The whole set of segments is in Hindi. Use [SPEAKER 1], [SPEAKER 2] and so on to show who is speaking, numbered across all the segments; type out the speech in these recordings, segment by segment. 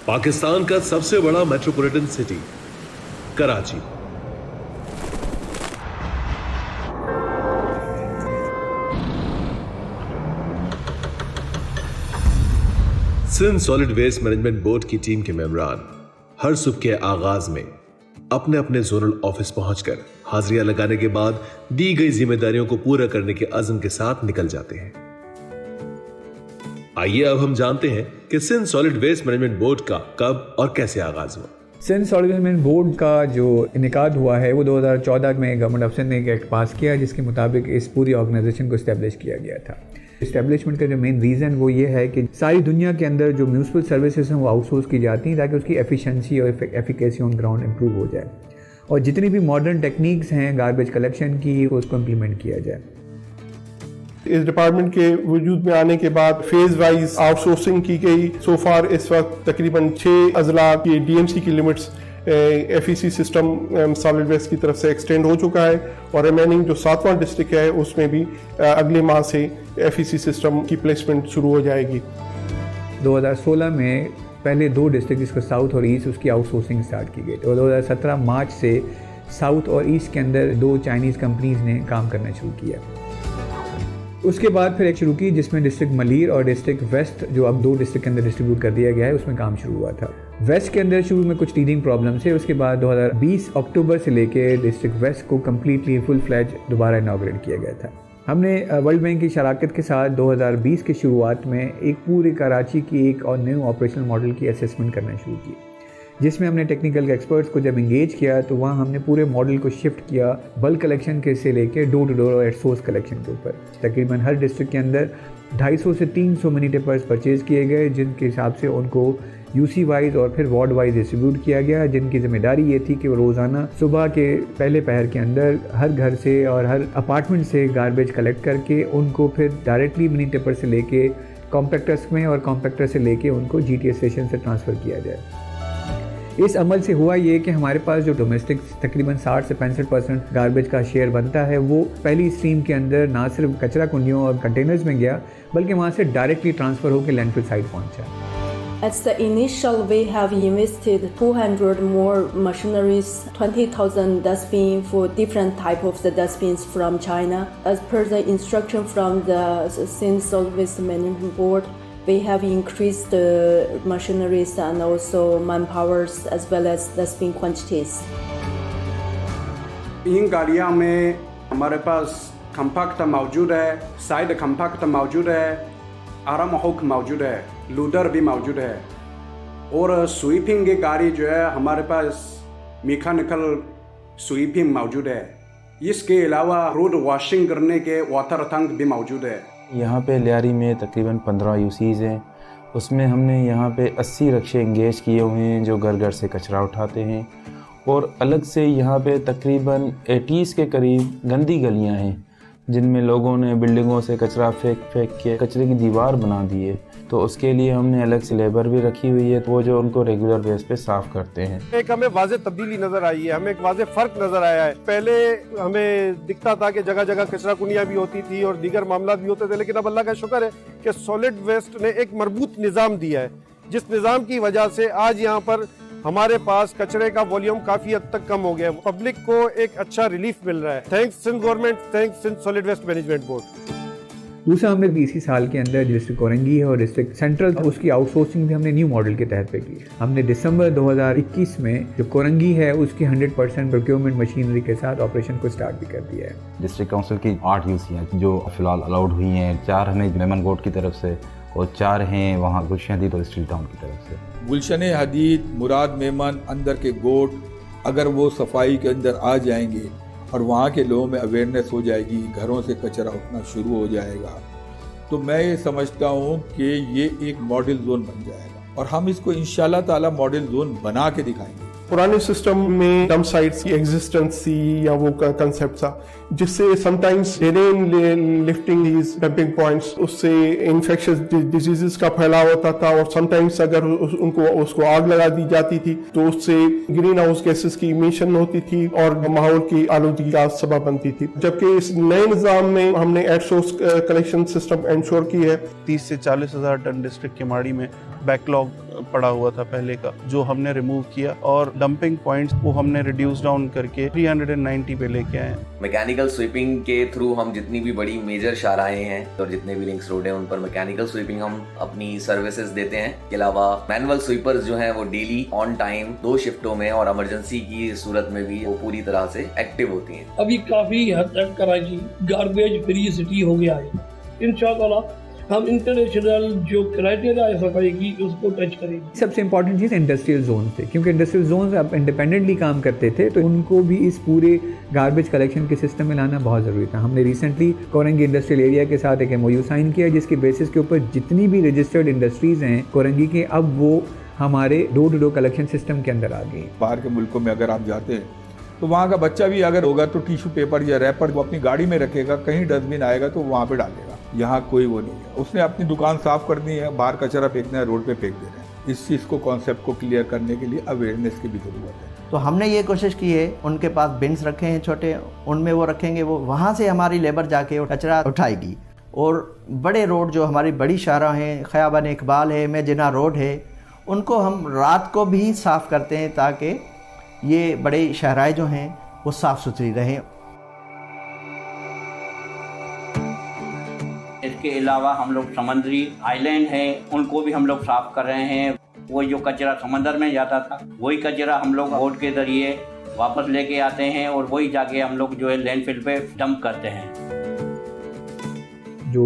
[SPEAKER 1] पाकिस्तान का सबसे बड़ा metropolitan city Karachi. Sindh solid waste management board की टीम के मेंबरान हर सुबह के आगाज में अपने अपने जोनल ऑफिस पहुंचकर हाजिरियां लगाने के बाद दी गई जिम्मेदारियों को पूरा करने के अज़्म के साथ निकल जाते हैं। आइए अब हम जानते हैं कि Sindh solid waste management board का कब और कैसे आगाज हुआ।
[SPEAKER 2] सिंध सॉलिड मैनेजमेंट बोर्ड का जो इनेकाद हुआ है वो 2014 में गवर्नमेंट ऑफ सिंध ने एक एक्ट पास किया, जिसके मुताबिक इस पूरी ऑर्गेनाइजेशन को इस्टेब्लिश किया गया था। इस्टेब्लिशमेंट का जो मेन रीज़न वो ये है कि सारी दुनिया के अंदर जो म्यूनिसिपल सर्विसेज हैं वो आउटसोर्स की जाती हैं ताकि उसकी एफिशिएंसी और एफिकेसी ऑन ग्राउंड इंप्रूव हो जाए, और जितनी भी मॉडर्न टेक्निक्स हैं गार्बेज कलेक्शन की उसको इम्प्लीमेंट किया जाए।
[SPEAKER 3] इस डिपार्टमेंट के वजूद में आने के बाद फेज वाइज आउटसोर्सिंग की गई। सो फार इस वक्त तकरीबन 6 अजला की डीएमसी की limits FEC system solid waste की तरफ से एक्सटेंड हो चुका है, और रिमेनिंग जो 7वां डिस्ट्रिक्ट है उसमें भी अगले माह से एफईसी सिस्टम की प्लेसमेंट शुरू हो जाएगी।
[SPEAKER 2] 2016 में पहले 2 डिस्ट्रिक्ट जिसको साउथ और ईस्ट उसकी आउटसोर्सिंग स्टार्ट की गई, और 2017 मार्च से साउथ और ईस्ट के अंदर 2 चाइनीज़ कंपनीज ने काम करना शुरू किया। उसके बाद फिर एक शुरू की जिसमें डिस्ट्रिक्ट मलीर और डिस्ट्रिक्ट वेस्ट, जो अब 2 डिस्ट्रिक्ट के अंदर डिस्ट्रीब्यूट कर दिया गया है, उसमें काम शुरू हुआ था। वेस्ट के अंदर शुरू में कुछ टीडिंग प्रॉब्लम से, उसके बाद 2020 अक्टूबर से लेके डिस्ट्रिक्ट वेस्ट को कम्प्लीटली फुल फ्लैज दोबारा इनॉग्रेट किया गया था। हमने वर्ल्ड बैंक की शराकत के साथ 2020 की शुरुआत में एक पूरे कराची की एक और न्यू ऑपरेशनल मॉडल की असेसमेंट करना शुरू की, जिसमें हमने टेक्निकल एक्सपर्ट्स को जब इंगेज किया तो वहाँ हमने पूरे मॉडल को शिफ्ट किया बल्क कलेक्शन के से लेके डोर टू डोर और एट सोर्स कलेक्शन के ऊपर। तकरीबन हर डिस्ट्रिक्ट के अंदर 250 से 300 मिनी टिपर्स परचेज़ किए गए, जिनके हिसाब से उनको यूसी वाइज और फिर वार्ड वाइज डिस्ट्रीब्यूट किया गया, जिनकी जिम्मेदारी ये थी कि वो रोज़ाना सुबह के पहले पहर के अंदर हर घर से और हर अपार्टमेंट से गार्बेज कलेक्ट करके उनको फिर डायरेक्टली मिनी टिपर से लेके कॉम्पैक्टर्स में और कॉम्पैक्टर से लेके उनको जीटीएस स्टेशन से ट्रांसफ़र किया जाए। इस अमल से हुआ ये कि हमारे पास जो डोमेस्टिक तकरीबन 60 से 65% गार्बेज का शेयर बनता है, वो पहली स्ट्रीम के अंदर ना सिर्फ कचरा कुंडियों और कंटेनर्स में गया, बल्कि वहाँ से डायरेक्टली ट्रांसफ़र होकर लैंडफिल साइट पहुँचा।
[SPEAKER 4] At the initial, we have invested 200 more machineries, 20,000 dustbin for different type of the dustbins from China. As per the instruction from the Sindh Solid Waste Management Board, we have increased the machineries and also manpowers as well as dustbin quantities.
[SPEAKER 5] इन गाड़ियाँ में हमारे पास कंपैक्टर मौजूद है, साइड कंपैक्टर मौजूद है, आराम हुक मौजूद है, लूडर भी मौजूद है, और स्वीपिंग की गाड़ी जो है हमारे पास मैकेनिकल स्वीपिंग मौजूद है। इसके अलावा रोड वॉशिंग करने के वाटर टैंक भी मौजूद है।
[SPEAKER 6] यहाँ पे लियारी में तकरीबन 15 यूसीज़ हैं, उसमें हमने यहाँ पे 80 रक्शे इंगेज किए हुए हैं जो घर घर से कचरा उठाते हैं, और अलग से यहाँ पे तकरीबन 80 के करीब गंदी गलियाँ हैं जिनमें लोगों ने बिल्डिंगों से कचरा फेंक के कचरे की दीवार बना दी है, तो उसके लिए हमने अलग से लेबर भी रखी हुई है, वो जो उनको रेगुलर बेस पे साफ़ करते हैं।
[SPEAKER 3] एक हमें वाज़े तब्दीली नज़र आई है, हमें एक वाज़े फ़र्क नज़र आया है। पहले हमें दिखता था कि जगह जगह कचरा कुंडियाँ भी होती थी और दीगर मामला भी होते थे, लेकिन अब अल्लाह का शुक्र है कि सॉलिड वेस्ट ने एक मरबूत निज़ाम दिया है, जिस निज़ाम की वजह से आज यहाँ पर हमारे पास कचरे का वॉल्यूम काफ़ी हद तक कम हो गया है। पब्लिक को एक अच्छा रिलीफ मिल रहा है। Thanks Sindh government, thanks Sindh solid waste management board.
[SPEAKER 2] दूसरा, हमने इसी साल के अंदर डिस्ट्रिक्ट कोरंगी है और डिस्ट्रिक्ट सेंट्रल, उसकी आउटसोर्सिंग भी हमने न्यू मॉडल के तहत पे की। हमने दिसंबर 2021 में जो कोरंगी है उसकी 100% प्रोक्योरमेंट मशीनरी के साथ ऑपरेशन को स्टार्ट भी कर दिया है।
[SPEAKER 6] डिस्ट्रिक्ट काउंसिल की 8 यूसी हैं जो फ़िलहाल अलाउड हुई हैं, 4 हमें मेमन बोर्ड की तरफ से और 4 हैं वहाँ गुलशन हदीद और स्टील टाउन की तरफ से।
[SPEAKER 7] गुलशन हदीद, मुराद मेमन, अंदर के गोट, अगर वो सफाई के अंदर आ जाएंगे और वहाँ के लोगों में अवेयरनेस हो जाएगी, घरों से कचरा उठना शुरू हो जाएगा, तो मैं ये समझता हूँ कि ये एक मॉडल जोन बन जाएगा, और हम इसको इंशाल्लाह ताला मॉडल जोन बना के दिखाएंगे।
[SPEAKER 3] पुराने सिस्टम में डंप साइट्स की एग्जिस्टेंस थी या वो कंसेप्ट था, जिससे sometimes drain lifting these dumping points, उससे इन्फेक्शियस डिजीजेस का फैलाव होता था और समटाइम्स अगर उनको उसको आग लगा दी जाती थी तो उससे ग्रीन हाउस गैसेस की इमिशन होती थी और माहौल की आलूदगी का सबब बनती थी। जबकि इस नए निज़ाम में हमने at source collection system ensure की है।
[SPEAKER 8] 30 से 40 हज़ार टन डिस्ट्रिक्ट केमाड़ी में बैकलॉग पड़ा हुआ था पहले का, जो हमने रिमूव किया और डंपिंग पॉइंट्स को हमने रिड्यूस डाउन करके 390 पे लेके आए।
[SPEAKER 9] मैकेनिकल स्वीपिंग के थ्रू हम जितनी भी बड़ी मेजर शाहराहें हैं और जितने भी लिंक्स रोड हैं उन पर मैकेनिकल स्वीपिंग हम अपनी सर्विसेज देते हैं। इसके अलावा मैनुअल स्वीपर्स जो हैं वो डेली ऑन टाइम 2 शिफ्टों में और इमरजेंसी की सूरत में भी वो पूरी तरह से एक्टिव होती हैं।
[SPEAKER 10] अभी काफी हद तक कराची गार्बेज फ्री सिटी हो गया है। इंशाअल्लाह हम इंटरनेशनल जो क्राइटेरिया है सफाई की उसको टच करेंगे।
[SPEAKER 2] सबसे इंपॉर्टेंट चीज़ इंडस्ट्रियल जोन थे, क्योंकि इंडस्ट्रियल जोन अब इंडिपेंडेंटली काम करते थे तो उनको भी इस पूरे गार्बेज कलेक्शन के सिस्टम में लाना बहुत ज़रूरी था। हमने रिसेंटली कोरंगी इंडस्ट्रियल एरिया के साथ एक MOU साइन किया, जिसके बेसिस के ऊपर जितनी भी रजिस्टर्ड इंडस्ट्रीज़ हैं कोरंगी के, अब वो हमारे door to door collection system के अंदर आ गई।
[SPEAKER 7] बाहर के मुल्कों में अगर आप जाते हैं तो वहाँ का बच्चा भी अगर होगा तो टिश्यू पेपर या रैपर वो अपनी गाड़ी में रखेगा, कहीं डस्टबिन आएगा तो वहाँ पे डालेगा। यहाँ कोई वो नहीं है, उसने अपनी दुकान साफ करनी है, बाहर कचरा फेंकना है, रोड पे फेंक दे रहे हैं। इस चीज़ को कॉन्सेप्ट को क्लियर करने के लिए अवेयरनेस की भी ज़रूरत है।
[SPEAKER 11] तो हमने ये कोशिश की है, उनके पास बिन्स रखे हैं छोटे, उनमें वो रखेंगे, वो वहाँ से हमारी लेबर जाके कचरा उठाएगी। और बड़े रोड जो हमारी बड़ी शाहराह हैं, ख़याबान इकबाल है, मेजिना रोड है, उनको हम रात को भी साफ़ करते हैं ताकि ये बड़े शाहराएँ जो हैं वो साफ़ सुथरी रहें।
[SPEAKER 12] इसके अलावा हम लोग समुद्री आइलैंड हैं उनको भी हम लोग साफ़ कर रहे हैं। वो जो कचरा समंदर में जाता था वही कचरा हम लोग बोट के ज़रिए वापस लेके आते हैं और वही जाके हम लोग जो है लैंडफिल पे डंप करते हैं।
[SPEAKER 2] जो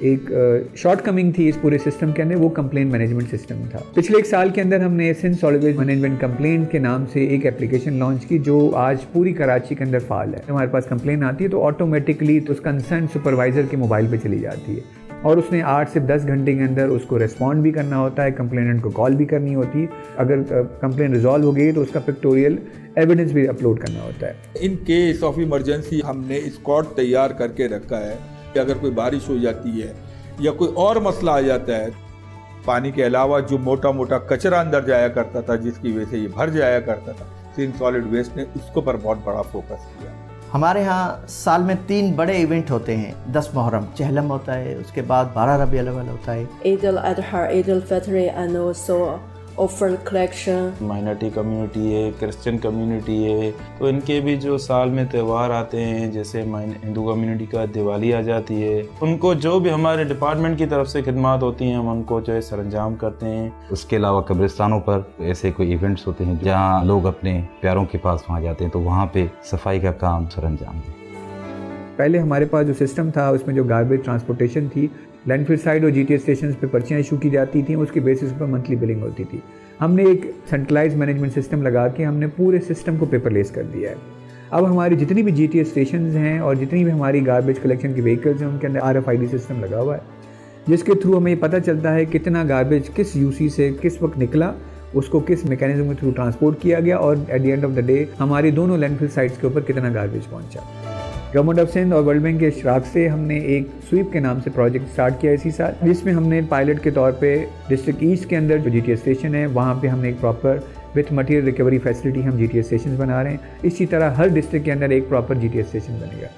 [SPEAKER 2] एक शॉर्ट कमिंग थी इस पूरे सिस्टम के अंदर वो कंप्लेंट मैनेजमेंट सिस्टम था। पिछले 1 साल के अंदर हमने Sindh solid waste management complaint के नाम से एक एप्लीकेशन लॉन्च की, जो आज पूरी कराची के अंदर फाल है। हमारे पास कंप्लेंट आती है तो ऑटोमेटिकली तो उस कंसर्न सुपरवाइज़र के मोबाइल पे चली जाती है और उसने 8 से 10 घंटे के अंदर उसको रिस्पॉन्ड भी करना होता है, कंप्लेनेंट को कॉल भी करनी होती है। अगर कंप्लेंट रिजॉल्व हो गई तो उसका पिक्टोरियल एविडेंस भी अपलोड करना होता है।
[SPEAKER 7] इन केस ऑफ इमरजेंसी हमने स्क्वाड तैयार करके रखा है कि अगर कोई बारिश हो जाती है या कोई और मसला आ जाता है, पानी के अलावा जो मोटा मोटा कचरा अंदर जाया करता था जिसकी वजह से ये भर जाया करता था, सिंध सॉलिड वेस्ट ने इसको पर बहुत बड़ा फोकस किया।
[SPEAKER 11] हमारे यहाँ साल में 3 बड़े इवेंट होते हैं। 10 मुहर्रम चहलम होता है, उसके बाद 12 रबी अव्वल होता है,
[SPEAKER 4] Eid al-Adha, Eid al-Fitr and also offer collection।
[SPEAKER 6] Minority community है, क्रिश्चियन कम्युनिटी है, तो इनके भी जो साल में त्यौहार आते हैं, जैसे हिंदू कम्युनिटी का दिवाली आ जाती है, उनको जो भी हमारे डिपार्टमेंट की तरफ से खिदमात होती हैं हम उनको जो है सरंजाम करते हैं।
[SPEAKER 13] उसके अलावा कब्रिस्तानों पर ऐसे कोई इवेंट्स होते हैं जहाँ लोग अपने प्यारों के पास वहाँ जाते हैं, तो वहाँ पे सफाई का काम सरंजाम है।
[SPEAKER 2] पहले हमारे पास जो सिस्टम था उसमें जो गार्बेज ट्रांसपोर्टेशन थी, लैंडफिल साइड और GTS स्टेशन पे पर्चियाँ इशू की जाती थी, उसके बेसिस पर मंथली बिलिंग होती थी। हमने एक सेंट्रलाइज मैनेजमेंट सिस्टम लगा के हमने पूरे सिस्टम को पेपरलेस कर दिया है। अब हमारी जितनी भी GTS स्टेशन हैं और जितनी भी हमारी गार्बेज कलेक्शन की व्हीकल्स हैं उनके अंदर RFID सिस्टम लगा हुआ है, जिसके थ्रू हमें पता चलता है कितना गार्बेज किस UC से किस वक्त निकला, उसको किस मैकेनिज्म के थ्रू ट्रांसपोर्ट किया गया और at the end of the day हमारी दोनों लैंडफिल साइट्स के ऊपर कितना गार्बेज पहुंचा। गवर्नमेंट ऑफ सिंध और वर्ल्ड बैंक के इशराक से हमने एक स्वीप के नाम से प्रोजेक्ट स्टार्ट किया इसी साल, जिसमें हमने पायलट के तौर पे डिस्ट्रिक्ट ईस्ट के अंदर जो GTS स्टेशन है वहाँ पे हमने एक proper with material recovery facility हम GTS स्टेशन बना रहे हैं। इसी तरह हर डिस्ट्रिक्ट के अंदर एक प्रॉपर GTS स्टेशन बनेगा,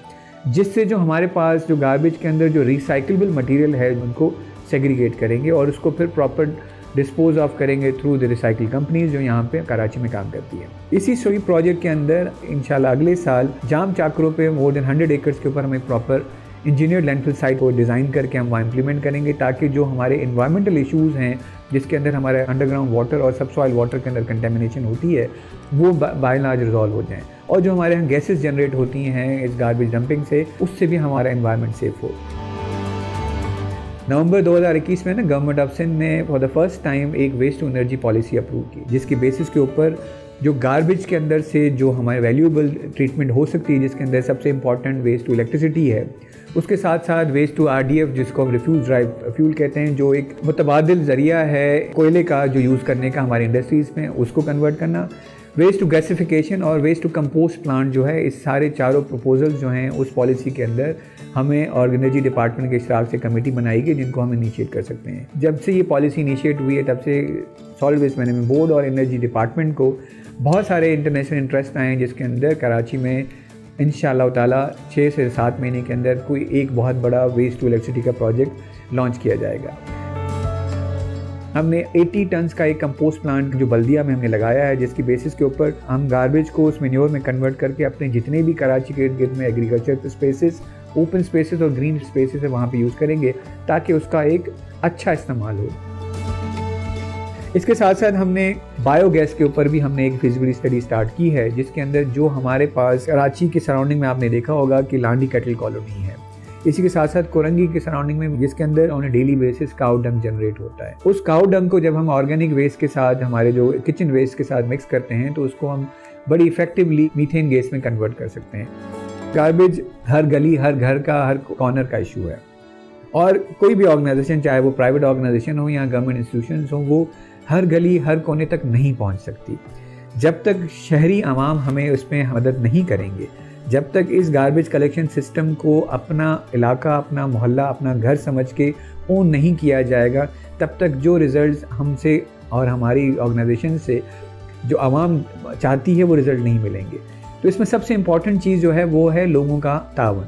[SPEAKER 2] जिससे जो हमारे पास जो गार्बेज के अंदर जो रिसाइकलेबल मटेरियल है उनको सेग्रीगेट करेंगे और उसको फिर प्रॉपर डिस्पोज ऑफ करेंगे थ्रू द रिसाइकिल कंपनीज जो यहाँ पे कराची में काम करती है। इसी स्वीप प्रोजेक्ट के अंदर इंशाल्लाह अगले साल जाम चाकरों पे मोर देन 100 एकर्स के ऊपर हमें प्रॉपर इंजीनियर्ड लैंडफिल साइट को डिज़ाइन करके हम वहाँ इम्प्लीमेंट करेंगे, ताकि जो हमारे इन्वायरमेंटल इशूज़ हैं जिसके अंदर हमारे अंडरग्राउंड वाटर और सब सॉइल वाटर के अंदर कंटेमिनेशन होती है वो बाय एंड लार्ज रिजॉल्व हो जाएँ, और जो हमारे यहाँ गैसेज जनरेट होती हैं इस गार्बेज डंपिंग से, उससे भी हमारा इन्वायरमेंट सेफ हो। नवंबर 2021 में ना गवर्नमेंट ऑफ सिंध ने फॉर द फर्स्ट टाइम एक waste to energy policy approve की, जिसकी बेसिस के ऊपर जो गार्बेज के अंदर से जो हमारे वैल्यूएबल ट्रीटमेंट हो सकती है, जिसके अंदर सबसे इंपॉर्टेंट वेस्ट टू इलेक्ट्रिसिटी है, उसके साथ साथ वेस्ट टू RDF जिसको हम रिफ्यूज ड्राइव फ्यूल कहते हैं, जो एक मुतबादिल ज़रिया है कोयले का जो यूज़ करने का हमारी इंडस्ट्रीज़ में, उसको कन्वर्ट करना। वेस्ट टू गैसिफिकेशन और वेस्ट टू कंपोस्ट प्लांट जो है, इस सारे चारों प्रपोजल्स जो हैं उस पॉलिसी के अंदर हमें और एनर्जी डिपार्टमेंट के इशराक से कमेटी बनाई गई जिनको हम इनिशिएट कर सकते हैं। जब से ये पॉलिसी इनिशिएट हुई है तब से सॉलिड वेस्ट मैनेजमेंट बोर्ड और एनर्जी डिपार्टमेंट को बहुत सारे इंटरनेशनल इंटरेस्ट आए हैं, जिसके अंदर कराची में इंशाअल्लाह ताला 6 से 7 महीने के अंदर कोई एक बहुत बड़ा वेस्ट टू इलेक्ट्रिसिटी का प्रोजेक्ट लॉन्च किया जाएगा। हमने 80 टन्स का एक कंपोस्ट प्लांट जो बल्दिया में हमने लगाया है, जिसकी बेसिस के ऊपर हम गार्बेज को उस मैन्योर में कन्वर्ट करके अपने जितने भी कराची के इर्द गिर्द में एग्रीकल्चर स्पेसेस, ओपन स्पेसेस और ग्रीन स्पेसेस है वहाँ पे यूज़ करेंगे ताकि उसका एक अच्छा इस्तेमाल हो। इसके साथ साथ हमने बायोगैस के ऊपर भी हमने एक फिजिबिलिटी स्टडी स्टार्ट की है, जिसके अंदर जो हमारे पास कराची के सराउंडिंग में आपने देखा होगा कि लांडी कैटल कॉलोनी है, इसी के साथ साथ कोरंगी के सराउंडिंग में जिसके अंदर on daily basis cow dung generate होता है। उस काउ डंग को जब हम ऑर्गेनिक वेस्ट के साथ, हमारे जो किचन वेस्ट के साथ मिक्स करते हैं तो उसको हम बड़ी इफेक्टिवली मीथेन गैस में कन्वर्ट कर सकते हैं। गार्बेज हर गली, हर घर का, हर कॉर्नर का इशू है और कोई भी ऑर्गेनाइजेशन, चाहे वो प्राइवेट ऑर्गेनाइजेशन हो या गवर्नमेंट इंस्टीट्यूशंस हो, वो हर गली हर कोने तक नहीं पहुंच सकती। जब तक शहरी आवाम हमें उसमें मदद नहीं करेंगे, जब तक इस गार्बेज कलेक्शन सिस्टम को अपना इलाका, अपना मोहल्ला, अपना घर समझ के ओन नहीं किया जाएगा, तब तक जो रिज़ल्ट्स हमसे और हमारी ऑर्गेनाइजेशन से जो आवाम चाहती है वो रिज़ल्ट नहीं मिलेंगे। तो इसमें सबसे इम्पॉर्टेंट चीज़ जो है वो है लोगों का तावन।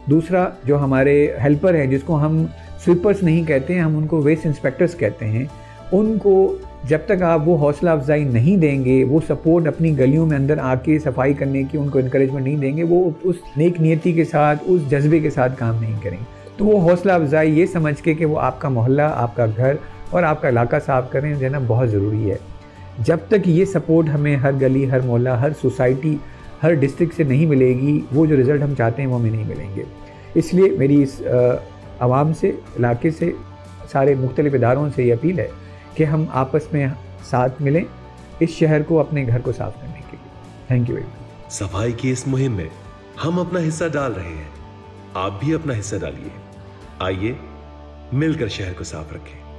[SPEAKER 2] दूसरा, जो हमारे हेल्पर हैं, जिसको हम स्वीपर्स नहीं कहते हैं, हम उनको वेस्ट इंस्पेक्टर्स कहते हैं, उनको जब तक आप वो हौसला अफजाई नहीं देंगे, वो सपोर्ट अपनी गलियों में अंदर आके सफाई करने की उनको इनकरेजमेंट नहीं देंगे, वो उस नेक नियति के साथ, उस जज्बे के साथ काम नहीं करेंगे। तो वो हौसला अफजाई ये समझ के कि वो आपका मोहल्ला, आपका घर और आपका इलाका साफ करें देना बहुत ज़रूरी है। जब तक ये सपोर्ट हमें हर गली, हर मोहल्ला, हर सोसाइटी, हर डिस्ट्रिक्ट से नहीं मिलेगी, वो जो रिज़ल्ट हम चाहते हैं वो हमें नहीं मिलेंगे। इसलिए मेरी इस आवाम से, इलाके से, सारे मुख्तलिफ इदारों से ये अपील है कि हम आपस में साथ मिलें इस शहर को, अपने घर को साफ करने के लिए। Thank you very much.
[SPEAKER 1] सफाई की इस मुहिम में हम अपना हिस्सा डाल रहे हैं, आप भी अपना हिस्सा डालिए। आइए मिलकर शहर को साफ रखें।